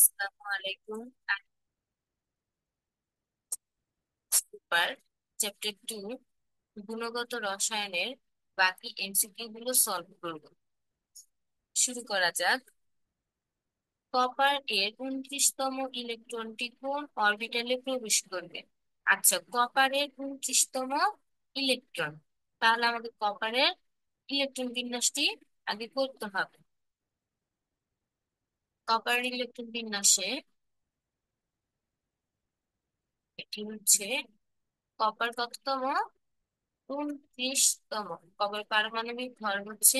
আসসালামু আলাইকুম। Super chapter 2 গুণগত রসায়নের বাকি এমসিকিউ গুলো সলভ করব। শুরু করা যাক। কপার এর 29তম ইলেকট্রনটি কোন অরবিটালে প্রবেশ করবে? আচ্ছা, কপারের 29তম ইলেকট্রন, তাহলে আমাদের কপারের ইলেকট্রন বিন্যাসটি আগে করতে হবে। কপার ইলেকট্রন বিন্যাসে এটি হচ্ছে কপার কততম? 29তম। কপার পারমাণবিক ভর হচ্ছে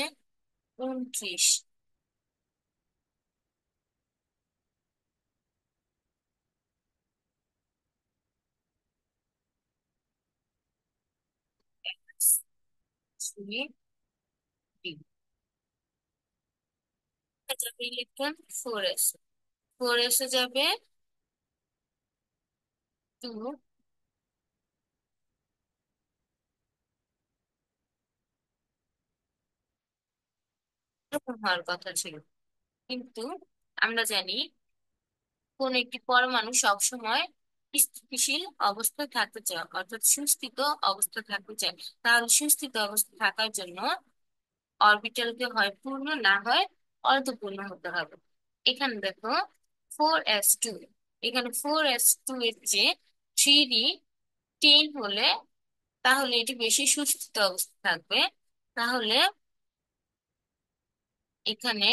29। সুই ডি যাবে ইলেকট্রন 4s। 4s এ যাবে 2। এরকম হওয়ার কথা ছিল, কিন্তু আমরা জানি কোন একটি পরমাণু সবসময় স্থিতিশীল অবস্থায় থাকতে চায়, অর্থাৎ সুস্থিত অবস্থায় থাকতে চায়। তাহলে সুস্থিত অবস্থায় থাকার জন্য অরবিটালকে হয় পূর্ণ, না হয় অর্ধপূর্ণ হতে হবে। এখানে দেখো 4s2, এখানে 4s2 এর চেয়ে 3d 10 হলে তাহলে এটি বেশি সুস্থিত অবস্থা থাকবে। তাহলে এখানে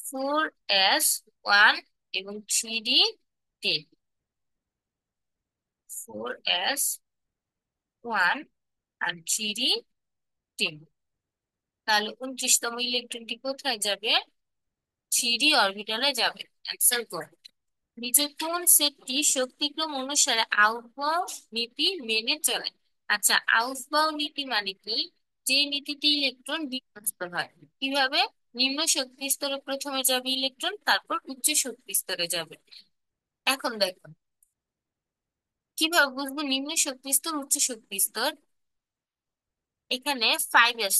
4s1 এবং 3d 10। 4s1 আর 3d 10, তাহলে 29তম ইলেকট্রনটি কোথায় যাবে? 3d অরবিটালে যাবে। অ্যান্সার করো। নিচের কোন সেটটি শক্তিক্রম অনুসারে আউফবাউ নীতি মেনে চলে? আচ্ছা, আউফবাউ নীতি মানে কি? যে নীতিতে ইলেকট্রন বিন্যস্ত হয়। কিভাবে? নিম্ন শক্তি স্তরে প্রথমে যাবে ইলেকট্রন, তারপর উচ্চ শক্তি স্তরে যাবে। এখন দেখো কিভাবে বুঝবো নিম্ন শক্তি স্তর উচ্চ শক্তি স্তর। এখানে 5s,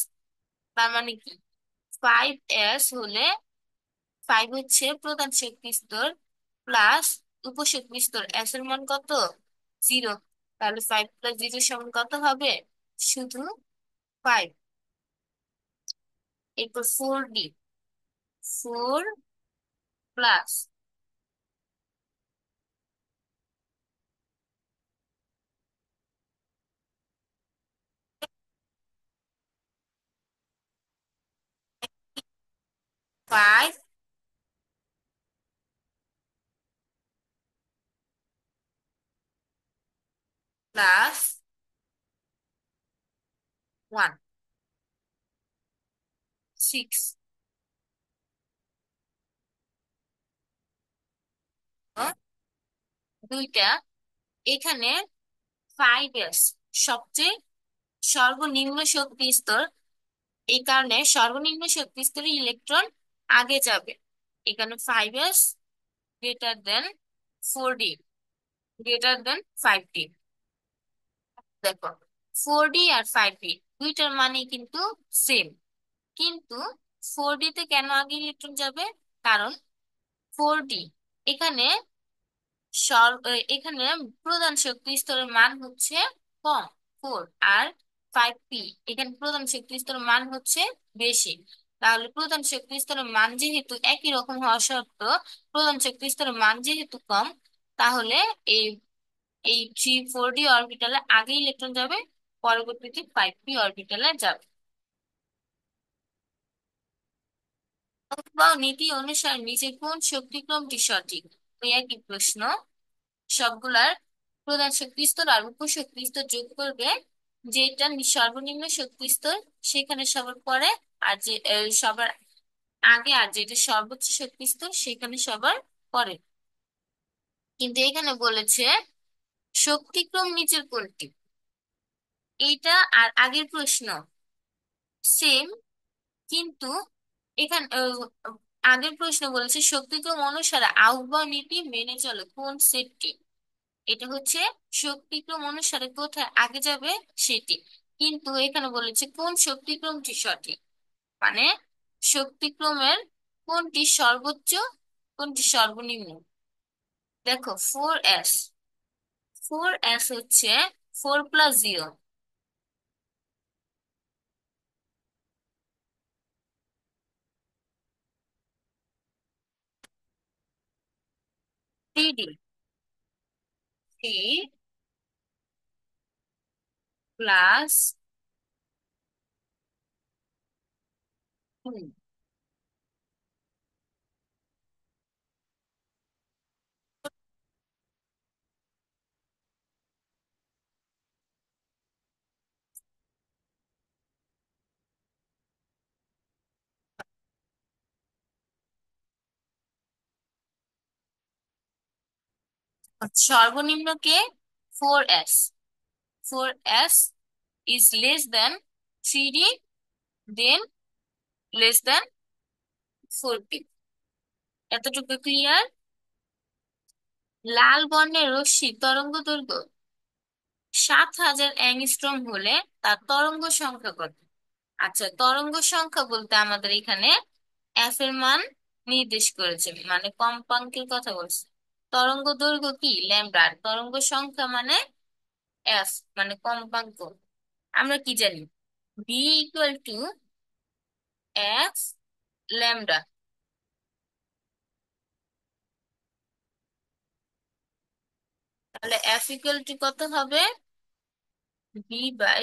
তার মানে কি? 5s হলে 5 হচ্ছে প্রধান শক্তি স্তর প্লাস উপশক্তি স্তর। এস এর মান কত? 0। তাহলে 5 + 0 সমান কত হবে? শুধু 5। এরপর 4d, 4 প্লাস 5 প্লাস 1, 6। দুইটা, এখানে 5s সবচেয়ে সর্বনিম্ন শক্তি স্তর, এই কারণে সর্বনিম্ন শক্তি স্তরে ইলেকট্রন আগে যাবে। এখানে 5s greater than 4d greater than 5d। দেখো 4d আর 5d দুইটার মানে কিন্তু সেম, কিন্তু 4d তে কেন আগে ইলেকট্রন যাবে? কারণ 4d এখানে এখানে প্রধান শক্তি স্তরের মান হচ্ছে কম, 4। আর 5p এখানে প্রধান শক্তি স্তরের মান হচ্ছে বেশি। তাহলে প্রধান শক্তি স্তরের মান যেহেতু একই রকম হওয়া সত্ত্বেও প্রধান শক্তি স্তরের মান যেহেতু কম, তাহলে এই এই 3 4d অরবিটালে আগে ইলেকট্রন যাবে, পরবর্তীতে 5p অরবিটালে যাবে। বা নীতি অনুসারে নিচে কোন শক্তিক্রমটি সঠিক? ওই একই প্রশ্ন। সবগুলার প্রধান শক্তি স্তর আর উপশক্তি স্তর যোগ করবে, যেটা সর্বনিম্ন শক্তি স্তর সেখানে সবার পরে, আর যে সবার আগে, আর যেটা সর্বোচ্চ শক্তি স্তর সেখানে সবার পরে। কিন্তু এখানে বলেছে শক্তিক্রম নিচের কোনটি? এইটা আর আগের প্রশ্ন সেম, কিন্তু এখানে আগের প্রশ্ন বলেছে শক্তিক্রম অনুসারে আহ্বান নীতি মেনে চলে কোন সেটটি? এটা হচ্ছে শক্তিক্রম অনুসারে কোথায় আগে যাবে সেটি। কিন্তু এখানে বলেছে কোন শক্তিক্রমটি সঠিক, মানে শক্তিক্রমের কোনটি সর্বোচ্চ, কোনটি সর্বনিম্ন? দেখো 4s, 4s হচ্ছে 4 + 0। Three three plus two. সর্বনিম্নকে 4s, 4s is less than 3d, then less than 4p। এতটুকু ক্লিয়ার? লাল বর্ণের রশ্মি তরঙ্গ দৈর্ঘ্য 7000 অ্যাংস্ট্রম হলে তার তরঙ্গ সংখ্যা কত? আচ্ছা, তরঙ্গ সংখ্যা বলতে আমাদের এখানে এফ এর মান নির্দেশ করেছে, মানে কম্পাঙ্কের কথা বলছে। তরঙ্গ দৈর্ঘ্য কি ল্যামডা, আর তরঙ্গ সংখ্যা মানে এফ, মানে কম্পাঙ্ক। আমরা কি জানি? V equal to F lambda. তাহলে এফ ইকুয়াল টু কত হবে? বি/ল্যামডা।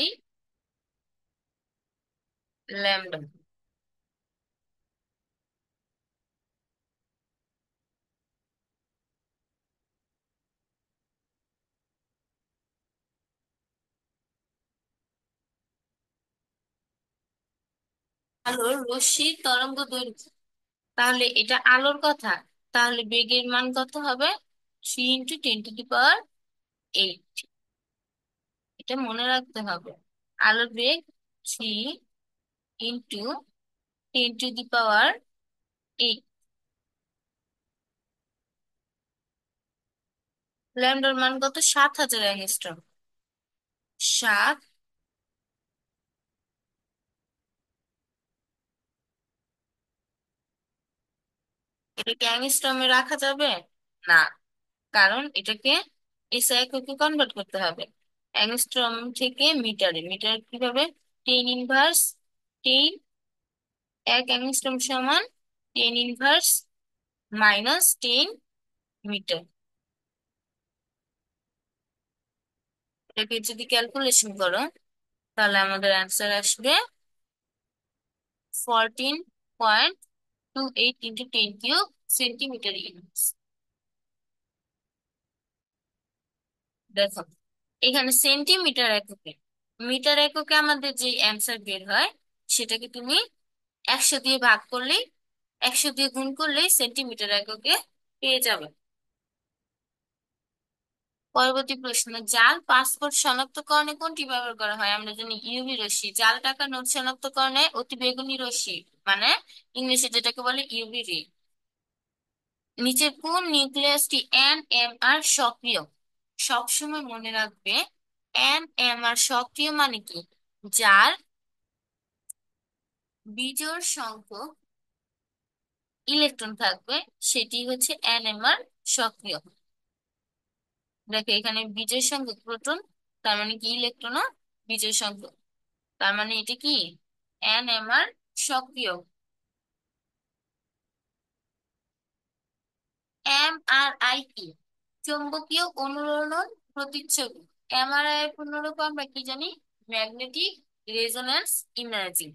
আলোর রশ্মির তরঙ্গ দৈর্ঘ্য, তাহলে এটা আলোর কথা। তাহলে বেগের মান কত হবে? 3 × 10⁸। এটা মনে রাখতে হবে। আলোর বেগ 3 × 10⁸। ল্যামডার মান কত? 7000 অ্যাংস্ট্রম। সাত। এটাকে অ্যাংস্ট্রমে রাখা যাবে না, কারণ এটাকে এসআই এককে কনভার্ট করতে হবে। অ্যাংস্ট্রম থেকে মিটারে, মিটার কিভাবে? 10 ইনভার্স 10। 1 অ্যাংস্ট্রম সমান 10 ইনভার্স -10 মিটার। এটাকে যদি ক্যালকুলেশন করো, তাহলে আমাদের অ্যান্সার আসবে 14.28 × 10³ সেন্টিমিটার ইনভার্স। দেখো, এখানে সেন্টিমিটার এককে, মিটার এককে আমাদের যে অ্যান্সার বের হয়, সেটাকে তুমি 100 দিয়ে ভাগ করলেই, 100 দিয়ে গুণ করলেই সেন্টিমিটার এককে পেয়ে যাবে। পরবর্তী প্রশ্ন, জাল পাসপোর্ট শনাক্তকরণে কোনটি ব্যবহার করা হয়? আমরা জানি ইউভি রশ্মি। জাল টাকা নোট শনাক্তকরণে অতি বেগুনি রশ্মি, মানে ইংলিশে যেটাকে বলে ইউভি রে। নিচের কোন নিউক্লিয়াসটি এনএমআর সক্রিয়? সবসময় মনে রাখবে, এনএমআর সক্রিয় মানে কি? যার বিজোড় সংখ্যক ইলেকট্রন থাকবে, সেটি হচ্ছে এনএমআর সক্রিয়। দেখো, এখানে বিজোড় সংখ্যক প্রোটন, তার মানে কি ইলেকট্রন ও বিজোড় সংখ্যক, তার মানে এটা কি এনএমআর সক্রিয়। এমআরআই কি? চৌম্বকীয় অনুরণন প্রতিচ্ছবি। এমআরআই এর পূর্ণরূপ আমরা কি জানি? Magnetic resonance imaging.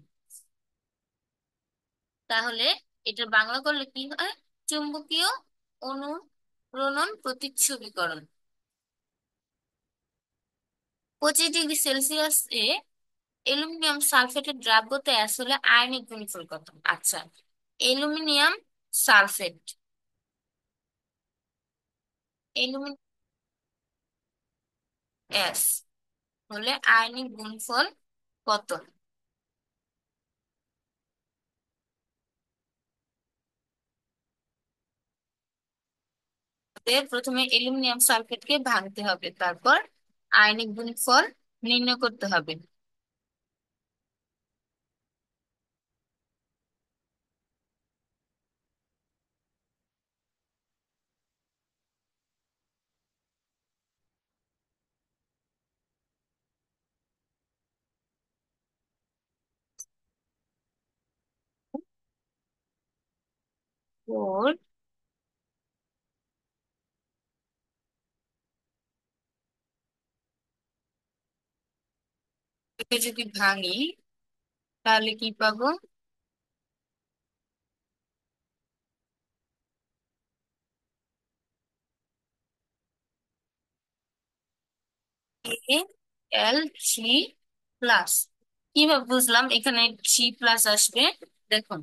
তাহলে এটা বাংলা করলে কি হয়? চুম্বকীয় অনুরণন প্রতিচ্ছবিকরণ। 25 ডিগ্রি সেলসিয়াসে অ্যালুমিনিয়াম সালফেটের দ্রাব্যতা আসলে আয়নিক গুণফল কত? আচ্ছা, অ্যালুমিনিয়াম সালফেট, অ্যালুমিনিয়াম এস হলে আয়নিক গুণফল কত? প্রথমে অ্যালুমিনিয়াম সালফেটকে ভাঙতে হবে, তারপর আয়নিক গুণফল নির্ণয় করতে হবে। একে যদি ভাঙি তাহলে কি পাবো? এ এল থ্রি প্লাস। কিভাবে বুঝলাম এখানে থ্রি প্লাস আসবে? দেখুন,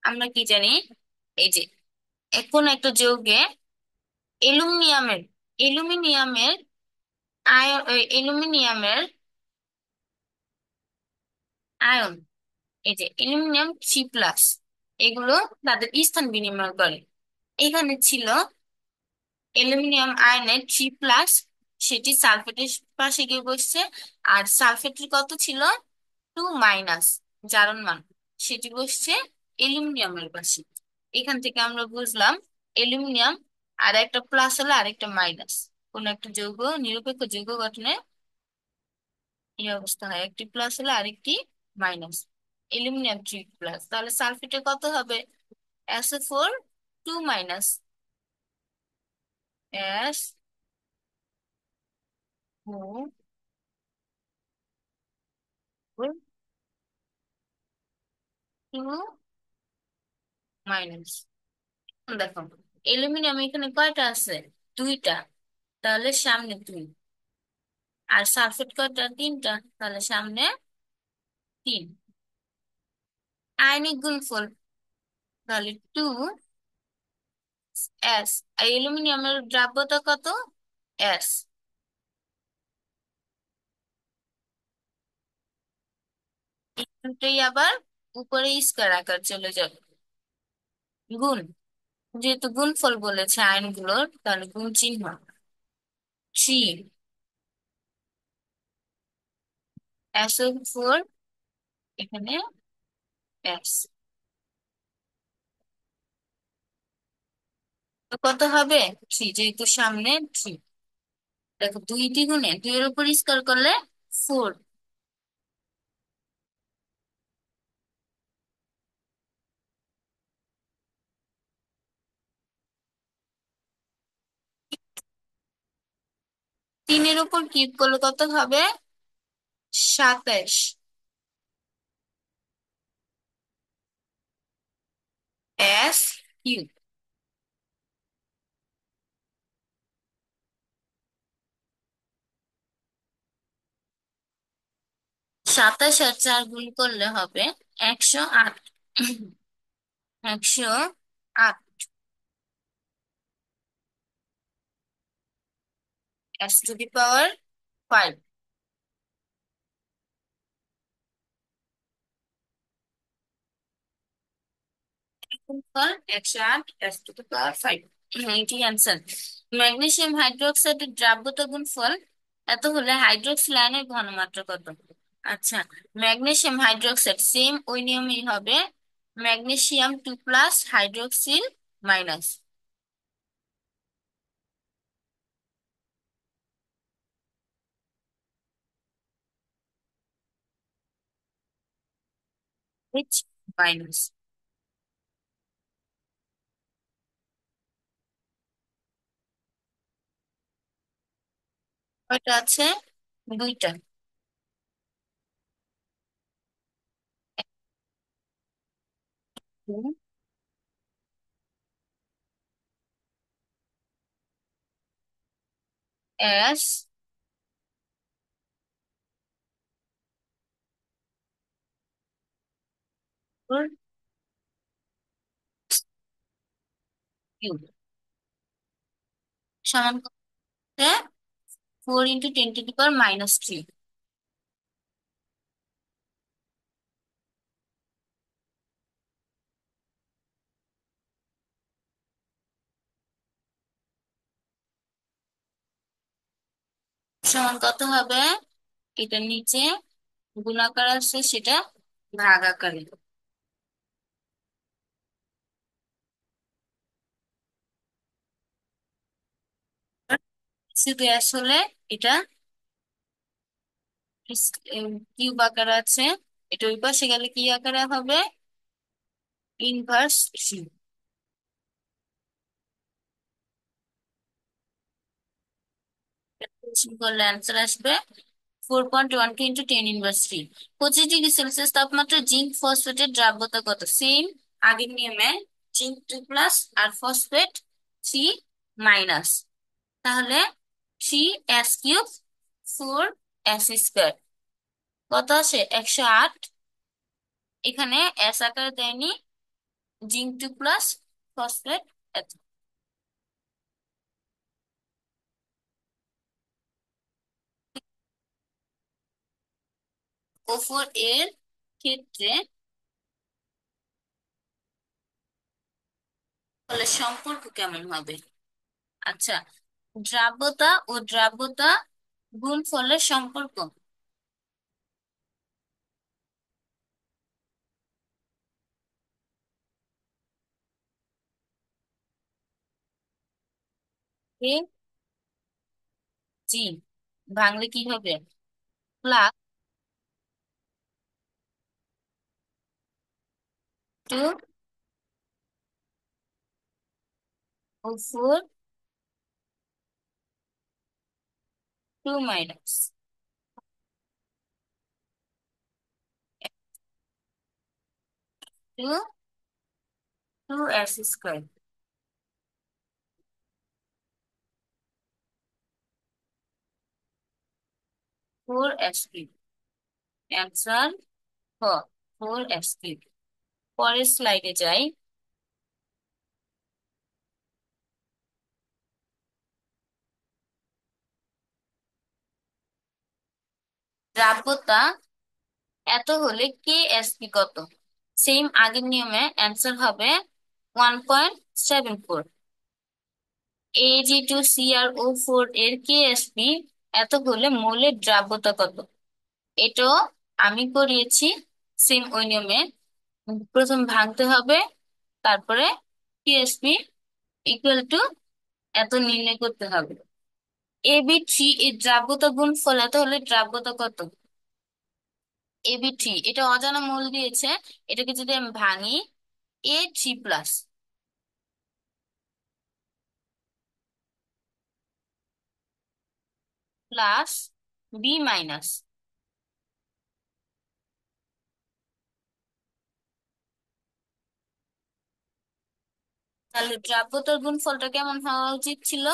আমরা কি জানি, এই যে এখন একটা যৌগে অ্যালুমিনিয়ামের অ্যালুমিনিয়ামের অ্যালুমিনিয়ামের আয়ন, এই যে অ্যালুমিনিয়াম থ্রি প্লাস, এগুলো তাদের স্থান বিনিময় করে। এখানে ছিল অ্যালুমিনিয়াম আয়নের থ্রি প্লাস, সেটি সালফেটের পাশে গিয়ে বসছে। আর সালফেটের কত ছিল? টু মাইনাস, জারণ মান, সেটি বসছে অ্যালুমিনিয়ামের পাশে। এখান থেকে আমরা বুঝলাম অ্যালুমিনিয়াম আর একটা প্লাস হলে আরেকটা মাইনাস। কোন একটা যৌগ নিরপেক্ষ যৌগ গঠনে এই অবস্থা হয়, একটি প্লাস হলে আরেকটি মাইনাস। অ্যালুমিনিয়াম থ্রি প্লাস, তাহলে সালফেটে কত হবে? SO4 two minus, S O two minus. দেখো, অ্যালুমিনিয়াম এখানে কয়টা আছে? দুইটা, তাহলে সামনে দুই। আর সালফেট কয়টা? তিনটা, তাহলে সামনে তিন। আয়নিক গুণফল, তাহলে টু এস। আর অ্যালুমিনিয়ামের দ্রাব্যতা কত? এস। এখানটাই আবার উপরে স্কয়ার আকার চলে যাবে। গুণ, যেহেতু গুণফল বলেছে আয়নগুলোর, তাহলে গুণ চিহ্ন। থ্রি SO4, এখানে এস। তো কত হবে? থ্রি, যেহেতু সামনে থ্রি। দেখো, দুই দ্বিগুণে দুইয়ের উপর স্কয়ার করলে ফোর। তিনের উপর কিউব করলে কত হবে? 27। SQ। 27 আর 4 গুণ করলে হবে 108। 108। S⁵ গুণফল 108, S⁵ এটি অ্যান্সার। ম্যাগনেসিয়াম হাইড্রোক্সাইডের দ্রাব্যতা গুণফল এত হলে হাইড্রোক্সিল আয়নের ঘনমাত্রা কত? আচ্ছা, ম্যাগনেসিয়াম হাইড্রোক্সাইড সেম ওই নিয়মেই হবে, magnesium two plus hydroxyl minus. H minus. কয়টা আছে? দুইটা। এস কিউব সমান করতে 4 × 10⁻³ সমান কত হবে? এটা নিচে গুণাকার আছে, সেটা ভাগ আকারে। শুধু এস হলে এটা কিউব আকারে আছে, এটা ওই পাশে গেলে কি আকারে হবে? Inverse C. করলে অ্যান্সার আসবে 4.1 ইন্টু 10⁻³ 25 ডিগ্রি সেলসিয়াস তাপমাত্রা জিঙ্ক ফসফেটের দ্রাব্যতা কত? সেম আগের নিয়মে, জিঙ্ক 2+ আর ফসফেট 3-। তাহলে 3s³ 4s², কত আসে? 108। এখানে এস আকারে দেয়নি, জিঙ্ক 2+, ফসফেট এত। O4 এর ক্ষেত্রে তাহলে সম্পর্ক কেমন হবে? আচ্ছা, দ্রাব্যতা ও দ্রাব্যতা গুণফলের সম্পর্ক। এ জি, ভাঙলে কি হবে? Plus 2O4 2 - 2s², 4s³। Answer হ, 4s³। পরের স্লাইডে যাই। দ্রাব্যতা এত হলে কে এস পি কত? সেম আগের নিয়মে অ্যান্সার হবে 1.74। Ag2CrO4 এর কে এস পি এত হলে মৌলের দ্রাব্যতা কত? এটাও আমি করিয়েছি সেম ওই নিয়মে। প্রথম ভাঙতে হবে, তারপরে K S P equal to এত নির্ণয় করতে হবে। Ab3 এর দ্রাব্যতা গুণফল এত হলে দ্রাব্যতা কত? Ab3 এটা অজানা মূল দিয়েছে, এটাকে যদি আমি ভাঙি, A3+ প্লাস B-, তাহলে দ্রাব্যতার গুণফলটা কেমন হওয়া উচিত ছিল?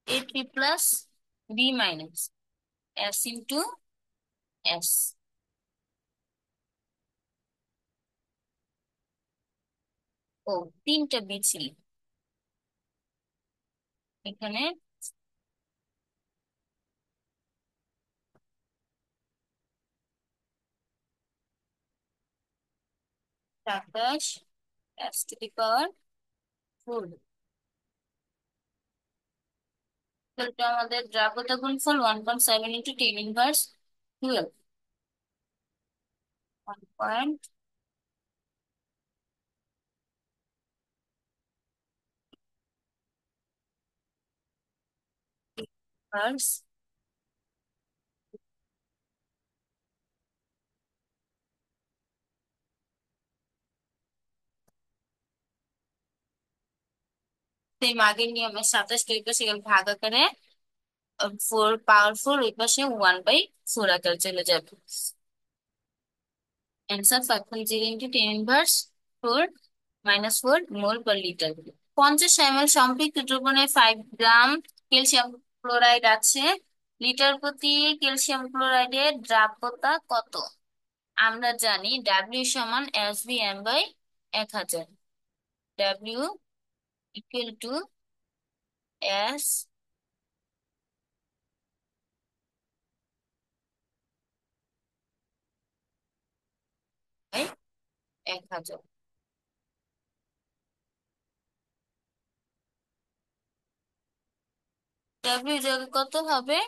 A3+B-, S into S। ও, তিনটা বি ছিল এখানে। সাতাশ S⁴। তাহলে আমাদের দ্রাব্যতা গুণফল 1.7 ইন্টু 10⁻12। 1.12। সেই আগের নিয়মে 27 দুই পাশে গেলে ভাগ আকারে, 4 পাওয়ার 4 ওই পাশে 1/4 আকারে চলে যাবে। অ্যান্সার 5.0 ইন্টু 10⁻4 মোল পার লিটার। 50 ml সম্পৃক্ত দ্রবণে 5 গ্রাম ক্যালসিয়াম ক্লোরাইড আছে, লিটার প্রতি ক্যালসিয়াম ক্লোরাইডের দ্রাব্যতা কত? আমরা জানি W = S/M/1000। W = S/1000। W কত হবে?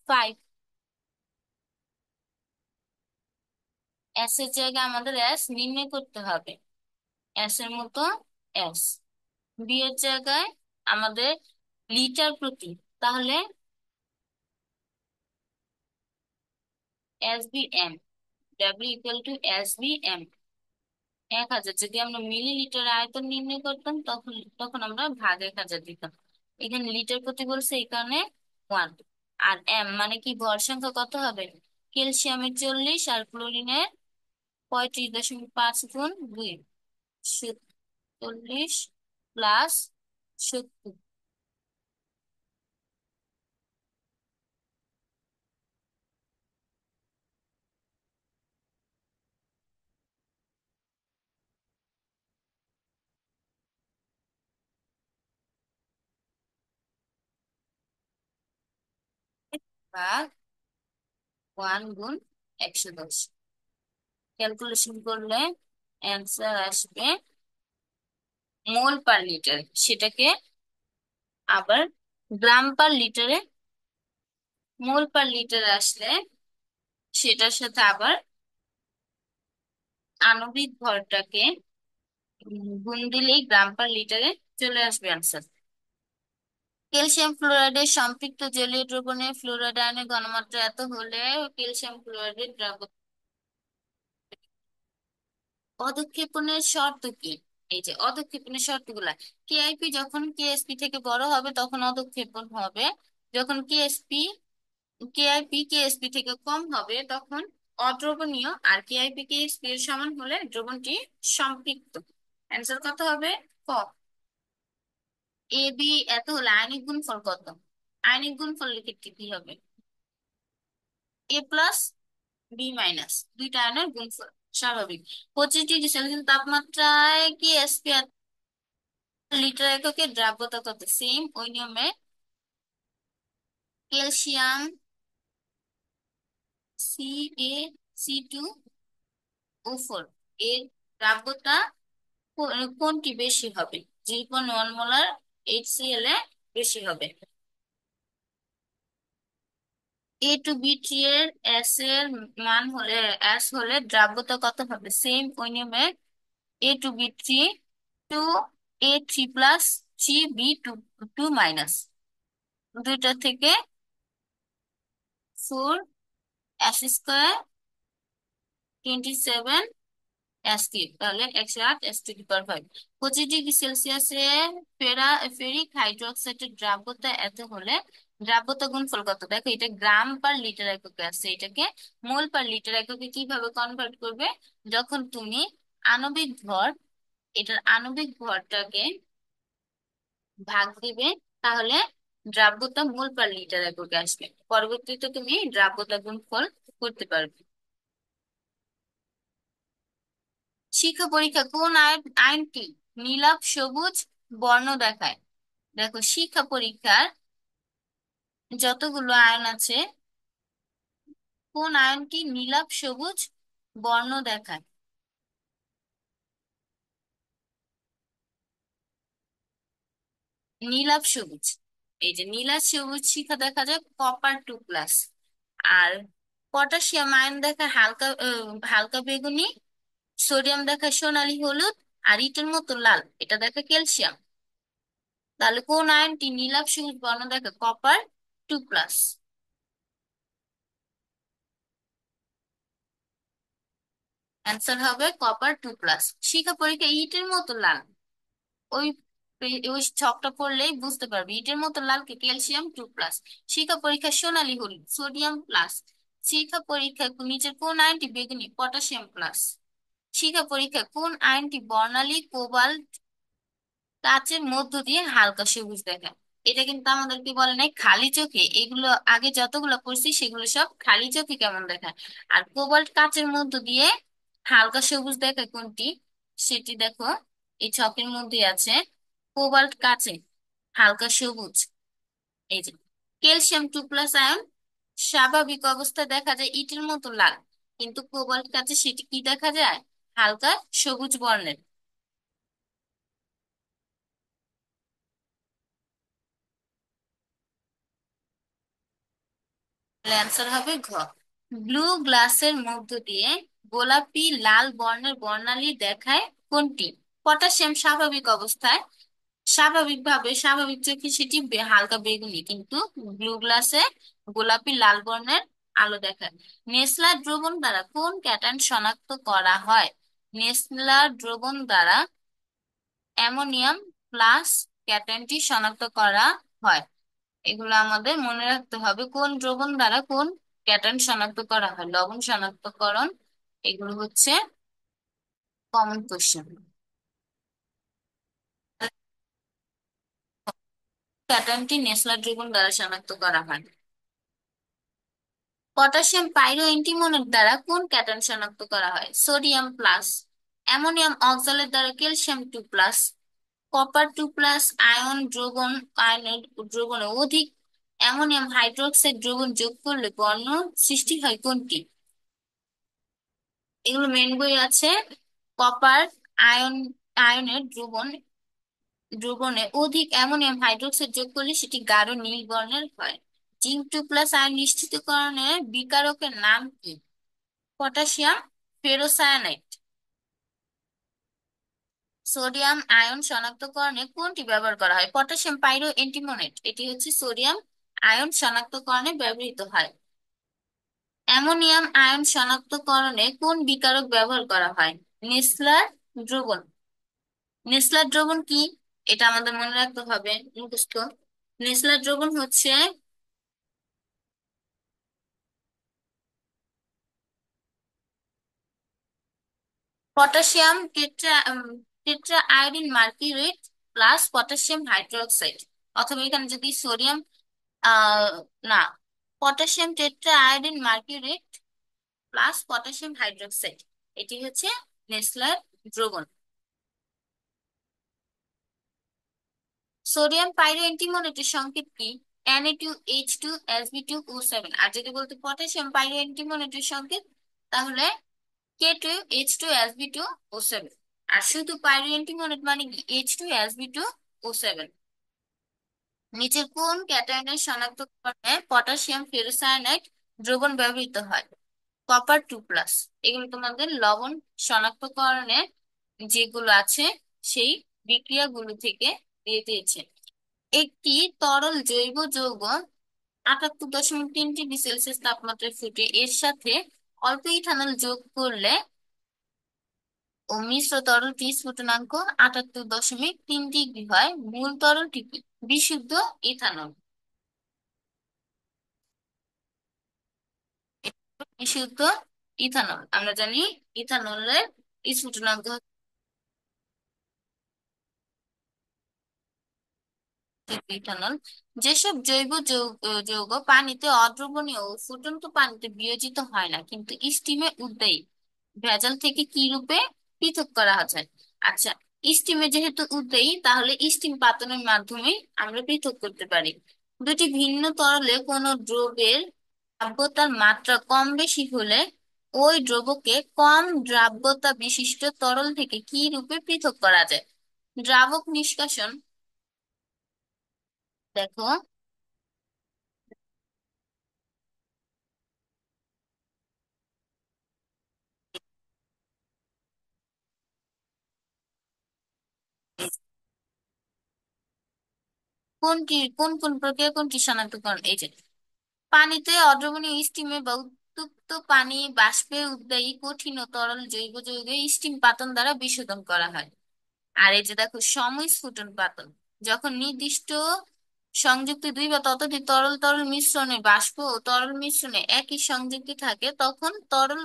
5। এর জায়গায় আমাদের এস নির্ণয় করতে হবে, এর মতো এস। এর জায়গায় আমাদের লিটার প্রতি, তাহলে SBM, W = SBM। 1000 যদি আমরা মিলিলিটার আয়তন নির্ণয় করতাম, তখন তখন আমরা ভাগ 1000 দিতাম। এখানে লিটার প্রতি বলছে, এই কারণে 1। আর এম মানে কি, ভর সংখ্যা কত হবে? ক্যালসিয়ামের 40 আর ক্লোরিনের 35.5 গুণ 2, 40 প্লাস 70 ভাগ 1 গুণ 110। ক্যালকুলেশন করলে অ্যান্সার আসবে মোল পার লিটার। সেটাকে আবার গ্রাম পার লিটারে, মোল পার লিটার আসলে সেটার সাথে আবার আণবিক ভরটাকে গুণ দিলেই গ্রাম পার লিটারে চলে আসবে আনসার। ক্যালসিয়াম ফ্লোরাইডের সম্পৃক্ত জলীয় দ্রবণে ফ্লোরাইড আয়নের ঘনমাত্রা এত হলে ক্যালসিয়াম ক্লোরাইডের দ্রাবক অধঃক্ষেপণের শর্ত কি? এই যে অধঃক্ষেপণের শর্তগুলা, কেআইপি যখন কেএসপি থেকে বড় হবে তখন অধঃক্ষেপণ হবে, যখন কেআইপি কেএসপি থেকে কম হবে তখন অদ্রবণীয়, আর কেআইপি কেএসপি এর সমান হলে দ্রবণটি সম্পৃক্ত। অ্যান্সার কত হবে? ক। এ বি এত হলে আয়নিক গুণফল কত? আয়নিক গুণফলের ক্ষেত্রে কি হবে? এ প্লাস বি মাইনাস, দুইটা আয়নের গুণফল। স্বাভাবিক। 25 ডিগ্রি সেলসিয়াস তাপমাত্রায় কেএসপি লিটার এককে দ্রাব্যতা কত? সেম ওই নিয়মে ক্যালসিয়াম CaC2O4 এর দ্রাব্যতা কোনটি বেশি হবে? 0.1 মোলার HCl এ বেশি হবে। A2B3 এর S এর মান হলে, S হলে দ্রাব্যতা কত হবে? সেম ওই নিয়মে A2B3 2A3 প্লাস 3B2 দুইটা থেকে 4S² 27 S3, তাহলে 108 S⁵। 25 ডিগ্রি সেলসিয়াসে ফেরিক হাইড্রোক্সাইডের দ্রাব্যতা এত হলে দ্রাব্যতা গুণফল কত? দেখো এটা গ্রাম পার লিটার এককে আছে, এটাকে মোল পার লিটার এককে কিভাবে কনভার্ট করবে? যখন তুমি আণবিক ভর, এটার আণবিক ভরটাকে ভাগ দিবে, তাহলে দ্রাব্যতা মোল পার লিটার এককে আসবে। পরবর্তীতে তুমি দ্রাব্যতা গুণফল করতে পারবে। শিক্ষা পরীক্ষা কোন আইনটি নীলাভ সবুজ বর্ণ দেখায়? দেখো শিক্ষা পরীক্ষার যতগুলো আইন আছে, কোন আইনটি নীলাভ সবুজ বর্ণ দেখায়? নীলাভ সবুজ, এই যে নীলাভ সবুজ শিখা দেখা যায় Copper 2+। আর পটাশিয়াম আয়ন দেখায় হালকা হালকা বেগুনি, সোডিয়াম দেখায় সোনালী হলুদ, আর ইটের মতো লাল, এটা দেখায় ক্যালসিয়াম। তাহলে কোন আয়নটি নীলাভ সবুজ বর্ণ দেখায়? Copper 2+। অ্যান্সার হবে Copper 2+। শিখা পরীক্ষা ইটের মতো লাল, ওই ওই ছকটা পড়লেই বুঝতে পারবে। ইটের মতো লালকে Ca2+। শিখা পরীক্ষা সোনালী হলুদ সোডিয়াম +। শিখা পরীক্ষা নিচের কোন আয়নটি বেগুনি? পটাশিয়াম +। শিখা পরীক্ষা কোন আয়নটি বর্ণালী কোবাল্ট কাচের মধ্য দিয়ে হালকা সবুজ দেখায়? এটা কিন্তু আমাদেরকে বলে নাই খালি চোখে, এগুলো আগে যতগুলো পড়ছি সেগুলো সব খালি চোখে কেমন দেখায়। আর কোবাল্ট কাচের মধ্য দিয়ে হালকা সবুজ দেখায় কোনটি? সেটি দেখো এই ছকের মধ্যে আছে, কোবাল্ট কাচে হালকা সবুজ। এই যে Ca2+ আয়ন স্বাভাবিক অবস্থায় দেখা যায় ইটের মতো লাল, কিন্তু কোবাল্ট কাচে সেটি কি দেখা যায়? হালকা সবুজ বর্ণের। অ্যান্সার হবে ঘ। ব্লু গ্লাসের মধ্য দিয়ে গোলাপি লাল বর্ণের বর্ণালী দেখায় কোনটি? পটাশিয়াম স্বাভাবিক অবস্থায়, স্বাভাবিকভাবে স্বাভাবিক চোখে সেটি হালকা বেগুনি, কিন্তু ব্লু গ্লাসে গোলাপি লাল বর্ণের আলো দেখায়। নেসলার দ্রবণ দ্বারা কোন ক্যাটায়ন শনাক্ত করা হয়? নেসলার দ্রবণ দ্বারা অ্যামোনিয়াম প্লাস ক্যাটায়নটি শনাক্ত করা হয়? এগুলো আমাদের মনে রাখতে হবে, কোন দ্রবণ দ্বারা কোন ক্যাটায়ন শনাক্ত করা হয়, লবণ শনাক্তকরণ। এগুলো হচ্ছে কমন কোশ্চেন। ক্যাটায়নটি নেসলার দ্রবণ দ্বারা শনাক্ত করা হয়। পটাশিয়াম পাইরোএন্টিমনের দ্বারা কোন ক্যাটায়ন শনাক্ত করা হয়? Sodium plus. অ্যামোনিয়াম অক্সালেট দ্বারা ক্যালসিয়াম 2+। কপার 2+। আয়নের দ্রবণে অধিক অ্যামোনিয়াম হাইড্রোক্সাইড দ্রবণ যোগ করলে বর্ণ সৃষ্টি হয় কোনটি? এগুলো মেন বই আছে। কপার আয়ন আয়নের দ্রবণে অধিক অ্যামোনিয়াম হাইড্রোক্সাইড যোগ করলে সেটি গাঢ় নীল বর্ণের হয়। জিঙ্ক 2+ আয়ন নিশ্চিতকরণের বিকারকের নাম কি? Potassium ferrocyanide. সোডিয়াম আয়ন শনাক্তকরণে কোনটি ব্যবহার করা হয়? পটাশিয়াম পাইরো অ্যান্টিমোনেট, এটি হচ্ছে সোডিয়াম আয়ন শনাক্তকরণে ব্যবহৃত হয়। অ্যামোনিয়াম আয়ন শনাক্তকরণে কোন বিকারক ব্যবহার করা হয়? নেসলার দ্রবণ। নেসলার দ্রবণ কি? এটা আমাদের মনে রাখতে হবে, মুখস্থ। নেসলার দ্রবণ হচ্ছে potassium tetra iodine মার্কিউরেট plus potassium hydroxide, অথবা এখানে যদি সোডিয়াম আহ না, potassium tetra iodine মার্কিউরেট plus potassium hydroxide, এটি হচ্ছে নেসলার দ্রবণ। সোডিয়াম পাইরোঅ্যান্টিমনেটের সংকেত কি? Na2H2SB2O7। আর যদি বলতে পটাশিয়াম পাইরোঅ্যান্টিমনেটের সংকেত, তাহলে K2H2SB2O7। আর শুধু পাইরোঅ্যান্টিমনেট মানে কি? H2SB2O7। নিচের কোন ক্যাটায়নের শনাক্তকরণে পটাশিয়াম ফেরোসায়ানাইড দ্রবণ ব্যবহৃত হয়? কপার 2+। এগুলো তোমাদের লবণ শনাক্তকরণে যেগুলো আছে সেই বিক্রিয়াগুলো থেকে দিয়ে দিয়েছে। একটি তরল জৈব যৌগ 78.3 ডিগ্রি সেলসিয়াস তাপমাত্রায় ফুটে, এর সাথে অল্প ইথানল যোগ করলে ও মিশ্র তরলটি স্ফুটনাঙ্ক 78.3 ডিগ্রি হয়। মূল তরলটি কি? বিশুদ্ধ ইথানল। বিশুদ্ধ ইথানল, আমরা জানি ইথানলের স্ফুটনাঙ্ক ইথানল। যেসব জৈব যৌগ পানিতে অদ্রবণীয় ও ফুটন্ত পানিতে বিয়োজিত হয় না কিন্তু স্টিমে উদ্বায়ী, ভেজাল থেকে কি রূপে পৃথক করা যায়? আচ্ছা, স্টিমে যেহেতু উদ্বায়ী, তাহলে স্টিম পাতনের মাধ্যমে আমরা পৃথক করতে পারি। দুটি ভিন্ন তরলে কোনো দ্রব্যের দ্রাব্যতার মাত্রা কম বেশি হলে ওই দ্রব্যকে কম দ্রাব্যতা বিশিষ্ট তরল থেকে কি রূপে পৃথক করা যায়? দ্রাবক নিষ্কাশন। দেখো, কোন কোন প্রক্রিয়া কোনটি শনাক্তকরণ? এই যে পানিতে অদ্রবণীয় স্টিমে বা উত্তপ্ত পানি বাষ্পে উদ্বায়ী কঠিন ও তরল জৈব যৌগে স্টিম পাতন দ্বারা বিশোধন করা হয়। আর এই যে দেখো, সমস্ফুটন পাতন, যখন নির্দিষ্ট সংযুক্তি দুই বা ততোধিক তরল তরল মিশ্রণে, বাষ্প ও তরল মিশ্রণে একই সংযুক্তি থাকে, তখন তরল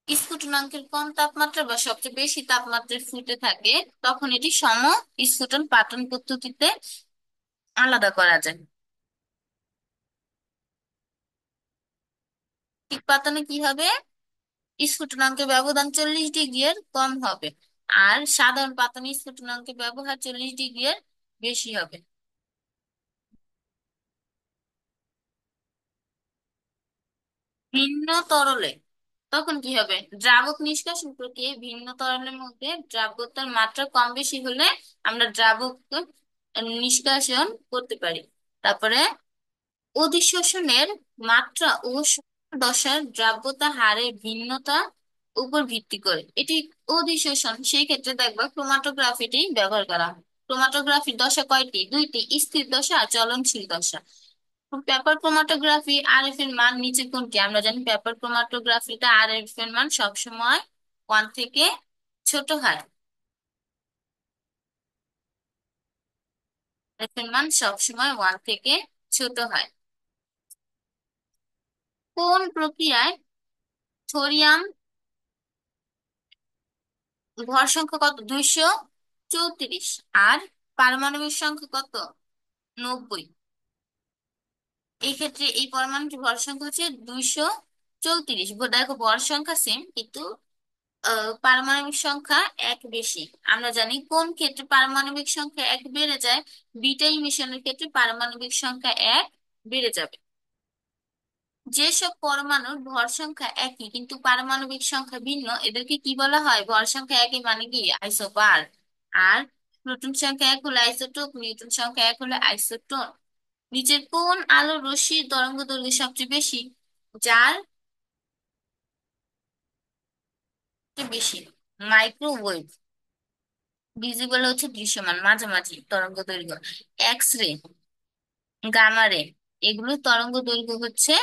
স্ফুটনাঙ্কের কম তাপমাত্রা বা সবচেয়ে বেশি তাপমাত্রায় ফুটে থাকে, তখন এটি স্ফুটন পাতন পদ্ধতিতে আলাদা করা যায়। ঠিক পাতনে কি হবে? স্ফুটনাঙ্কের ব্যবধান 40 ডিগ্রি এর কম হবে, আর সাধারণ পাতনে স্ফুটনাঙ্কের ব্যবহার 40 ডিগ্রি এর বেশি হবে। ভিন্ন তরলে তখন কি হবে? দ্রাবক নিষ্কাশন প্রক্রিয়ায় ভিন্ন তরলের মধ্যে দ্রাব্যতার মাত্রা কম বেশি হলে আমরা দ্রাবক নিষ্কাশন করতে পারি। তারপরে অধিশোষণের মাত্রা ও দশার দ্রাব্যতা হারের ভিন্নতা উপর ভিত্তি করে এটি অধিশোষণ, সেই ক্ষেত্রে দেখবা ক্রোমাটোগ্রাফিটি ব্যবহার করা হয়। ক্রোমাটোগ্রাফির দশা কয়টি? দুইটি, স্থির দশা আর চলনশীল দশা। পেপার ক্রোমাটোগ্রাফি আর এফ এর মান নিচে কোনটি? আমরা জানি পেপার ক্রোমাটোগ্রাফিটা আর এফ এর মান সবসময় 1 থেকে ছোট হয়। এফ এর মান সবসময় 1 থেকে ছোট হয়। কোন প্রক্রিয়ায় থোরিয়াম ভর সংখ্যা কত? 234। আর পারমাণবিক সংখ্যা কত? 90। এই ক্ষেত্রে এই পরমাণুটির ভর সংখ্যা হচ্ছে 234। দেখো ভর সংখ্যা সেম, কিন্তু পারমাণবিক সংখ্যা এক বেশি। আমরা জানি কোন ক্ষেত্রে পারমাণবিক সংখ্যা এক বেড়ে যায়? বিটা ইমিশনের ক্ষেত্রে পারমাণবিক সংখ্যা এক বেড়ে যাবে। যেসব পরমাণুর ভর সংখ্যা একই কিন্তু পারমাণবিক সংখ্যা ভিন্ন, এদেরকে কি বলা হয়? ভর সংখ্যা একই মানে কি? আইসোবার। আর প্রোটন সংখ্যা এক হলে আইসোটোপ, নিউট্রন সংখ্যা এক হলে আইসোটোন। নিচের কোন আলোর রশ্মির তরঙ্গদৈর্ঘ্য সবচেয়ে বেশি? যার চেয়ে বেশি? মাইক্রোওয়েভ। ভিজিবল হচ্ছে দৃশ্যমান, মাঝামাঝি তরঙ্গ দৈর্ঘ্য। এক্স রে, গামা রে, এগুলো তরঙ্গ দৈর্ঘ্য হচ্ছে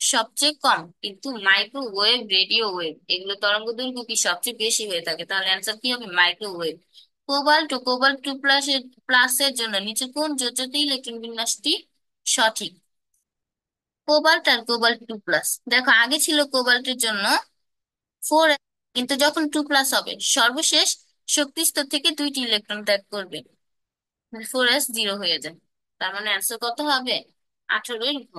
সবচেয়ে কম, কিন্তু মাইক্রোওয়েভ, রেডিও ওয়েভ, এগুলো তরঙ্গ দৈর্ঘ্য কি সবচেয়ে বেশি হয়ে থাকে। তাহলে অ্যান্সার কি হবে? মাইক্রোওয়েভ। কোবাল্ট ও কোবাল্ট টু প্লাসের জন্য নিচে কোন যোজ্যতে ইলেকট্রন বিন্যাসটি সঠিক? কোবাল্ট আর কোবাল্ট টু প্লাস, দেখো আগে ছিল কোবাল্টের জন্য 4, কিন্তু যখন 2 প্লাস হবে সর্বশেষ শক্তি স্তর থেকে 2টি ইলেকট্রন ত্যাগ করবে, 4s 0 হয়ে যায়। তার মানে অ্যান্সার কত হবে? 18 এর ঘ।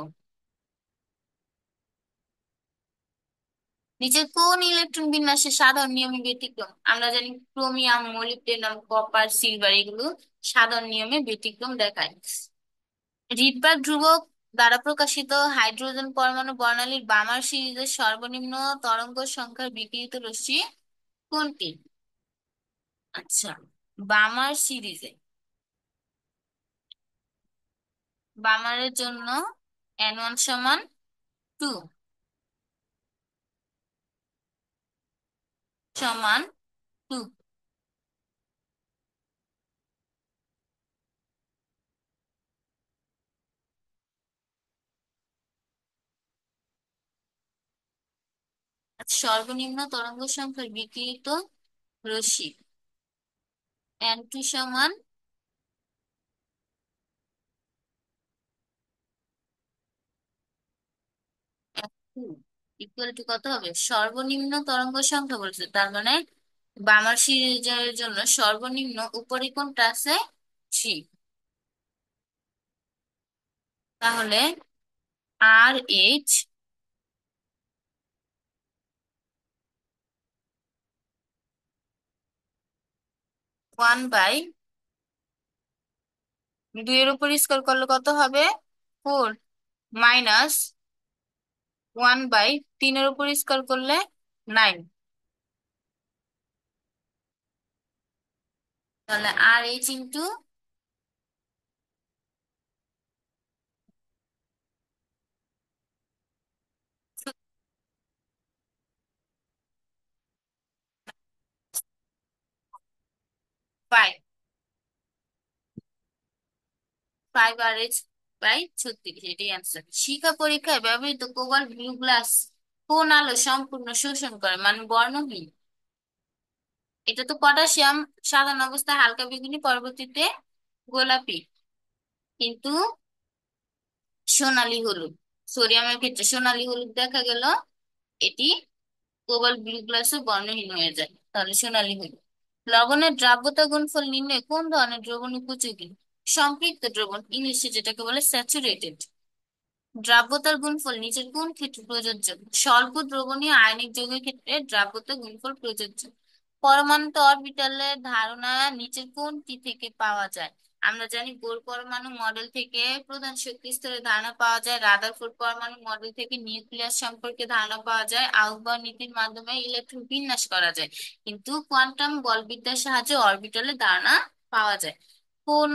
নিচে কোন ইলেকট্রন বিন্যাসে সাধারণ নিয়মে ব্যতিক্রম? আমরা জানি ক্রোমিয়াম, মলিবডেনাম, কপার, সিলভার, এগুলো সাধারণ নিয়মে ব্যতিক্রম দেখায়। রিডবার্গ ধ্রুবক দ্বারা প্রকাশিত হাইড্রোজেন পরমাণু বর্ণালীর বামার সিরিজের সর্বনিম্ন তরঙ্গ সংখ্যার বিকিরিত রশ্মি কোনটি? আচ্ছা, বামার সিরিজে বামারের জন্য N1 সমান 2 সমান 2। সর্বনিম্ন তরঙ্গ সংখ্যার বিকিরিত রশ্মি N2 সমান F2 ইকুয়াল টু কত হবে? সর্বনিম্ন তরঙ্গ সংখ্যা বলছে, তার মানে বামার সিরিজের জন্য সর্বনিম্ন উপরে কোনটা আছে? 3। তাহলে আর এইচ 1/2 এর উপর স্কোয়ার করলে কত হবে? 4 মাইনাস 1/3 এর উপর স্কোয়ার করলে 9। তাহলে আর এইচ ইন্টু 5, 5 আর এইচ/36, এটাই অ্যান্সার। শিখা পরীক্ষায় ব্যবহৃত কোবাল্ট ব্লু গ্লাস কোন আলো সম্পূর্ণ শোষণ করে, মানে বর্ণহীন? এটা তো পটাশিয়াম, সাধারণ অবস্থায় হালকা বেগুনি, পরবর্তীতে গোলাপি, কিন্তু সোনালী হলুদ। সোডিয়ামের ক্ষেত্রে সোনালী হলুদ দেখা গেল, এটি কোবাল্ট ব্লু গ্লাসে বর্ণহীন হয়ে যায়, তাহলে সোনালী হলুদ। লবণের দ্রাব্যতা গুণফল নির্ণয় কোন ধরনের দ্রবণ উপযোগী? সম্পৃক্ত দ্রবণ, ইংলিশে যেটাকে বলে স্যাচুরেটেড। দ্রাব্যতার গুণফল নিচের কোন ক্ষেত্রে প্রযোজ্য? স্বল্প দ্রবণীয় আয়নিক যৌগের ক্ষেত্রে দ্রাব্যতার গুণফল প্রযোজ্য। পরমাণু অরবিটালের ধারণা নিচের কোনটি থেকে পাওয়া যায়? আমরা জানি বোর পরমাণু মডেল থেকে প্রধান শক্তি স্তরের ধারণা পাওয়া যায়, রাদারফোর্ড পরমাণু মডেল থেকে নিউক্লিয়াস সম্পর্কে ধারণা পাওয়া যায়, আউকবার্ন নীতির মাধ্যমে ইলেকট্রন বিন্যাস করা যায়, কিন্তু কোয়ান্টাম বলবিদ্যার সাহায্যে অরবিটালের ধারণা পাওয়া যায়। কোন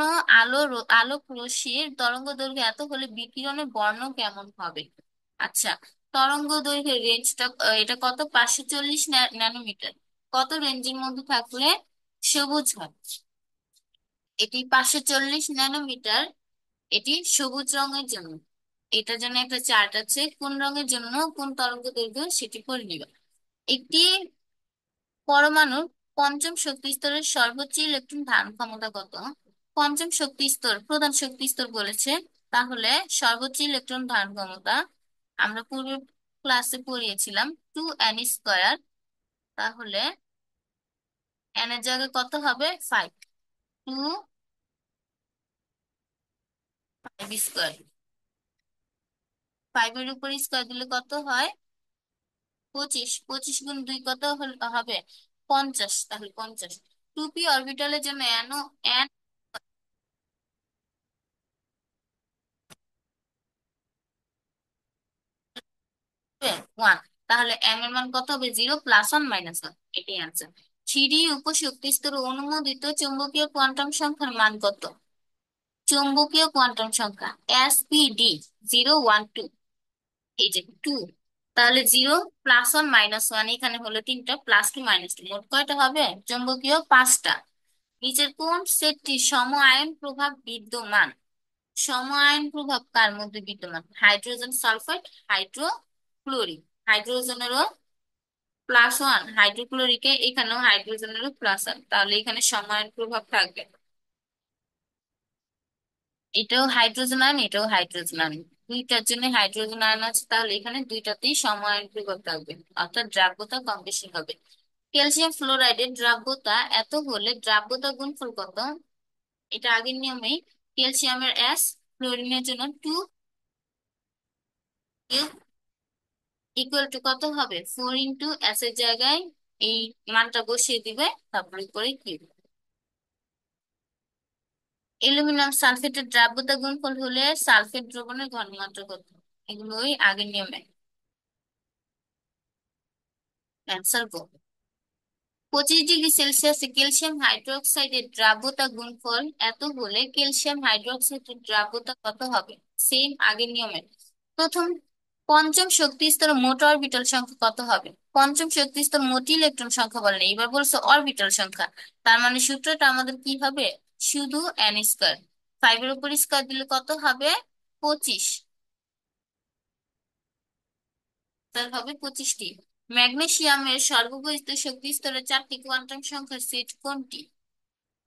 আলোক রশ্মির তরঙ্গ দৈর্ঘ্য এত হলে বিকিরণের বর্ণ কেমন হবে? আচ্ছা, তরঙ্গ দৈর্ঘ্যের রেঞ্জটা এটা কত? 540 ন্যানোমিটার। কত রেঞ্জের মধ্যে থাকলে সবুজ হয়? এটি 540 ন্যানোমিটার, এটি সবুজ রঙের জন্য। এটার জন্য একটা চার্ট আছে, কোন রঙের জন্য কোন তরঙ্গ দৈর্ঘ্য সেটি পড়ে নিবা। একটি পরমাণুর পঞ্চম শক্তি স্তরের সর্বোচ্চ ইলেকট্রন ধারণ ক্ষমতা কত? পঞ্চম শক্তি স্তর প্রধান শক্তি স্তর বলেছে, তাহলে সর্বোচ্চ ইলেকট্রন ধারণ ক্ষমতা আমরা পূর্বের ক্লাসে পড়িয়েছিলাম 2n²। তাহলে n এর জায়গায় কত হবে? 5। 2 5 স্কোয়ার। 5 এর উপর স্কোয়ার দিলে কত হয়? 25। 25 × 2 কত হবে? 50। তাহলে 50। 2p অরবিটালের জন্য এন ও এন ওয়ান। তাহলে এম এর মান কত হবে? 0 +1 - 1। এটাই আনসার। 3D উপশক্তি স্তর অনুমোদিত চৌম্বকীয় কোয়ান্টাম সংখ্যার মান কত? চৌম্বকীয় কোয়ান্টাম সংখ্যা SPD 0 1 2। এই যে 2, তাহলে 0 +1 - 1, এখানে হলো তিনটা, +2 - 2, মোট কয়টা হবে চৌম্বকীয়? 5টা। নিচের কোন সেটটি সম আয়ন প্রভাব বিদ্যমান? সম আয়ন প্রভাব কার মধ্যে বিদ্যমান? Hydrogen sulphide, hydrochloric. হাইড্রোজেনেরও +1, হাইড্রোক্লোরিকে এখানেও হাইড্রোজেনেরও +1, তাহলে এখানে সম আয়ন প্রভাব থাকবে। এটাও হাইড্রোজেন আয়ন, এটাও হাইড্রোজেন আয়ন, দুইটার জন্য হাইড্রোজেন আয়ন আছে, তাহলে এখানে দুইটাতেই সম আয়ন প্রভাব থাকবে, অর্থাৎ দ্রাব্যতা কম বেশি হবে। ক্যালসিয়াম ফ্লোরাইডের দ্রাব্যতা এত হলে দ্রাব্যতা গুণফল কত? এটা আগের নিয়মেই, ক্যালসিয়ামের S, ফ্লোরিনের জন্য 2 ইকুয়াল টু কত হবে? 4 × S এর জায়গায় এই মানটা বসিয়ে দিবে, তারপরে করে কি? অ্যালুমিনিয়াম সালফেটের দ্রাব্যতা গুণফল হলে সালফেট দ্রবণের ঘনমাত্রা কত? এগুলোই আগের নিয়মে। অ্যান্সার গো। 25 ডিগ্রি সেলসিয়াসে ক্যালসিয়াম হাইড্রোক্সাইডের দ্রাব্যতা গুণফল এত হলে ক্যালসিয়াম হাইড্রোক্সাইডের দ্রাব্যতা কত হবে? সেম আগের নিয়মে। প্রথম পঞ্চম শক্তি স্তর মোট অরবিটাল সংখ্যা কত হবে? পঞ্চম শক্তি স্তর মোট ইলেকট্রন সংখ্যা বলেনি, এবার বলছে অরবিটাল সংখ্যা। তার মানে সূত্রটা আমাদের কি হবে? শুধু n²। 5 এর উপর স্কোয়ার দিলে কত হবে? 25। তাহলে হবে 25টি। ম্যাগনেসিয়ামের সর্ববহিঃস্থ শক্তি স্তরের 4টি কোয়ান্টাম সংখ্যার সেট কোনটি?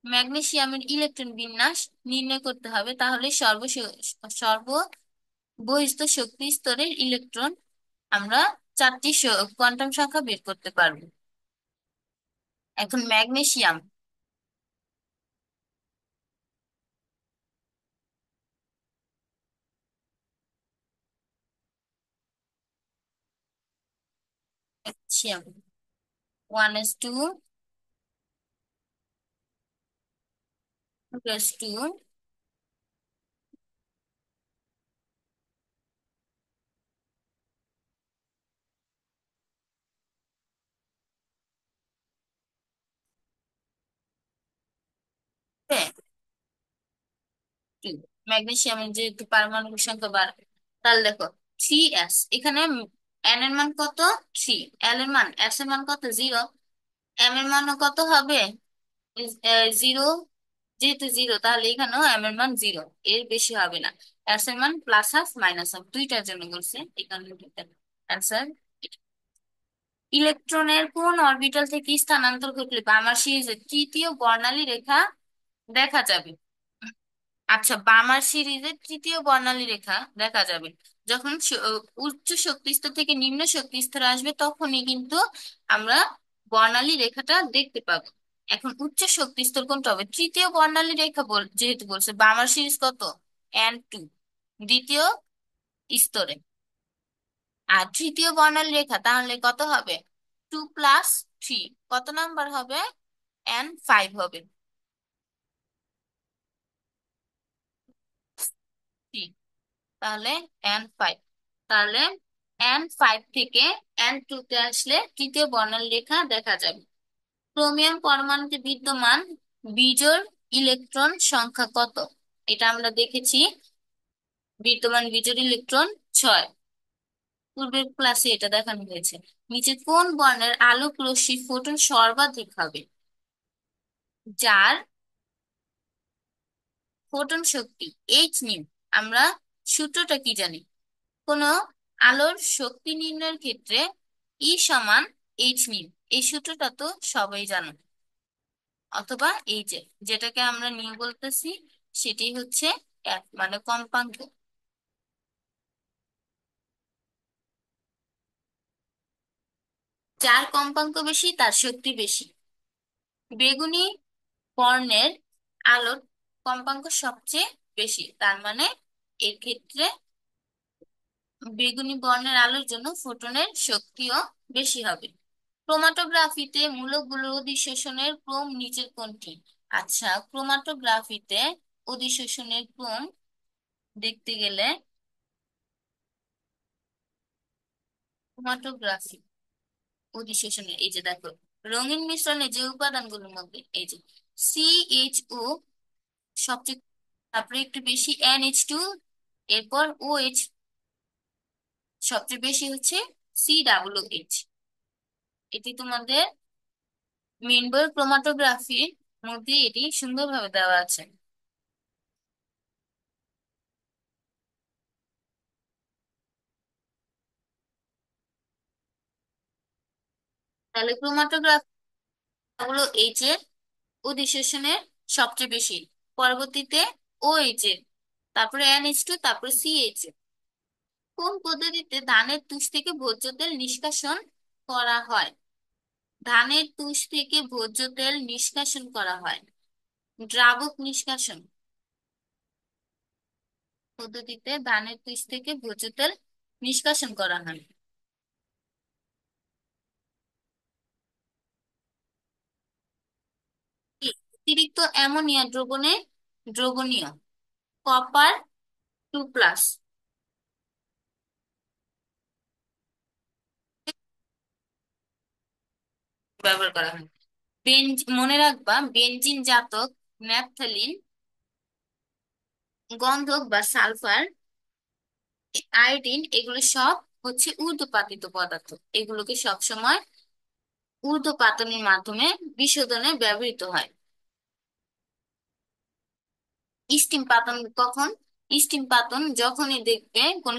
ম্যাগনেসিয়ামের ইলেকট্রন বিন্যাস নির্ণয় করতে হবে, তাহলে সর্ববহিঃস্থ শক্তি স্তরের ইলেকট্রন আমরা 4টি কোয়ান্টাম সংখ্যা বের করতে পারবো। এখন ম্যাগনেসিয়াম ম্যাগনেসিয়াম 1s2 2s2 2। ম্যাগনেসিয়ামের যেহেতু পারমাণবিক সংখ্যা বাড়বে, তাহলে দেখো 3s, এখানে n এর মান কত? 3, l এর মান, s এর মান কত? 0, m এর মানও কত হবে? 0। যেহেতু 0, তাহলে এখানেও m এর মান 0, এর বেশি হবে না। s এর মান +1/-1, দুইটার জন্য বলছে, এখানে অ্যান্সার। ইলেকট্রনের কোন অরবিটাল থেকে স্থানান্তর ঘটলে বামার সিরিজের তৃতীয় বর্ণালী রেখা দেখা যাবে? আচ্ছা, বামার সিরিজের তৃতীয় বর্ণালী রেখা দেখা যাবে যখন উচ্চ শক্তি স্তর থেকে নিম্ন শক্তি স্তরে আসবে, তখনই কিন্তু আমরা বর্ণালী রেখাটা দেখতে পাবো। এখন উচ্চ শক্তি স্তর কোনটা হবে? তৃতীয় বর্ণালী রেখা যেহেতু বলছে, বামার সিরিজ কত? n2, দ্বিতীয় স্তরে। আর তৃতীয় বর্ণালী রেখা তাহলে কত হবে? 2 + 3, কত নাম্বার হবে? n5 হবে। তাহলে n5। তাহলে n5 থেকে n2 তে আসলে তৃতীয় বর্ণালী রেখা দেখা যাবে। ক্রোমিয়াম পরমাণুতে বিদ্যমান বিজোড় ইলেকট্রন সংখ্যা কত? এটা আমরা দেখেছি, বিদ্যমান বিজোড় ইলেকট্রন 6। পূর্বের ক্লাসে এটা দেখানো হয়েছে। নিচে কোন বর্ণের আলোক রশ্মি ফোটন সর্বাধিক হবে? যার ফোটন শক্তি h নিউ। আমরা সূত্রটা কি জানি? কোনো আলোর শক্তি নির্ণয়ের ক্ষেত্রে ই সমান এইচ নিউ, এই সূত্রটা তো সবাই জানো। অথবা এই যে যেটাকে আমরা নিউ বলতেছি, সেটি হচ্ছে F মানে কম্পাঙ্ক। যার কম্পাঙ্ক বেশি তার শক্তি বেশি। বেগুনি বর্ণের আলোর কম্পাঙ্ক সবচেয়ে বেশি, তার মানে এর ক্ষেত্রে বেগুনি বর্ণের আলোর জন্য ফোটনের শক্তিও বেশি হবে। ক্রোমাটোগ্রাফিতে মূলকগুলোর অধিশোষণের ক্রম নিচের কোনটি? আচ্ছা, ক্রোমাটোগ্রাফিতে অধিশোষণের ক্রম দেখতে গেলে, ক্রোমাটোগ্রাফি অধিশোষণের এই যে দেখো, রঙিন মিশ্রণে যে উপাদানগুলোর মধ্যে এই যে CHO সবচেয়ে, তারপরে একটু বেশি NH2, এরপর OH, সবচেয়ে বেশি হচ্ছে COOH। এটি তোমাদের মেন বই ক্রোমাটোগ্রাফির মধ্যে এটি সুন্দরভাবে দেওয়া আছে। তাহলে ক্রোমাটোগ্রাফি হলো এইচ এর অধিশোষণের সবচেয়ে বেশি, পরবর্তীতে OH এর, তারপরে NH2, তারপরে CH এর। কোন পদ্ধতিতে ধানের তুষ থেকে ভোজ্য তেল নিষ্কাশন করা হয়? ধানের তুষ থেকে ভোজ্য তেল নিষ্কাশন করা হয় দ্রাবক নিষ্কাশন পদ্ধতিতে ধানের তুষ থেকে ভোজ্য তেল নিষ্কাশন করা হয়। কি? অতিরিক্ত অ্যামোনিয়া দ্রবণে দ্রবণীয় Copper 2+ ব্যবহার করা হয়। মনে রাখবা, বেনজিন জাতক, ন্যাপথালিন গন্ধক বা সালফার, আয়োডিন, এগুলো সব হচ্ছে ঊর্ধ্বপাতিত পদার্থ। এগুলোকে সবসময় ঊর্ধ্বপাতনের মাধ্যমে বিশোধনে ব্যবহৃত হয়। স্টিম পাতন কখন? স্টিম পাতন যখনই দেখবে কোনো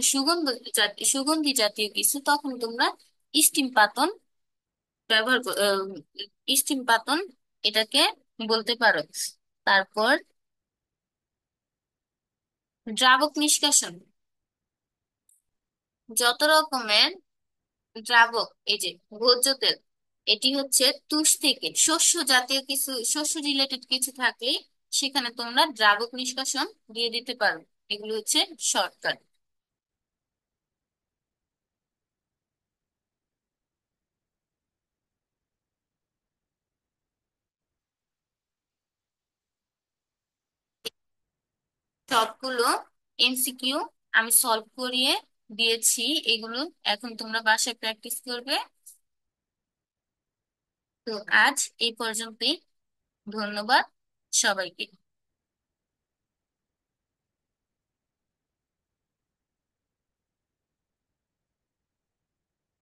সুগন্ধি জাতীয় কিছু, তখন তোমরা স্টিম পাতন স্টিম পাতন এটাকে বলতে পারো। তারপর দ্রাবক নিষ্কাশন, যত রকমের দ্রাবক এই যে ভোজ্য তেল, এটি হচ্ছে তুষ থেকে শস্য জাতীয় কিছু, শস্য রিলেটেড কিছু থাকলে সেখানে তোমরা দ্রাবক নিষ্কাশন দিয়ে দিতে পারো। এগুলো হচ্ছে শর্টকাট। সবগুলো MCQ আমি সলভ করিয়ে দিয়েছি। এগুলো এখন তোমরা বাসায় প্র্যাকটিস করবে। তো আজ এই পর্যন্তই। ধন্যবাদ সবাইকে।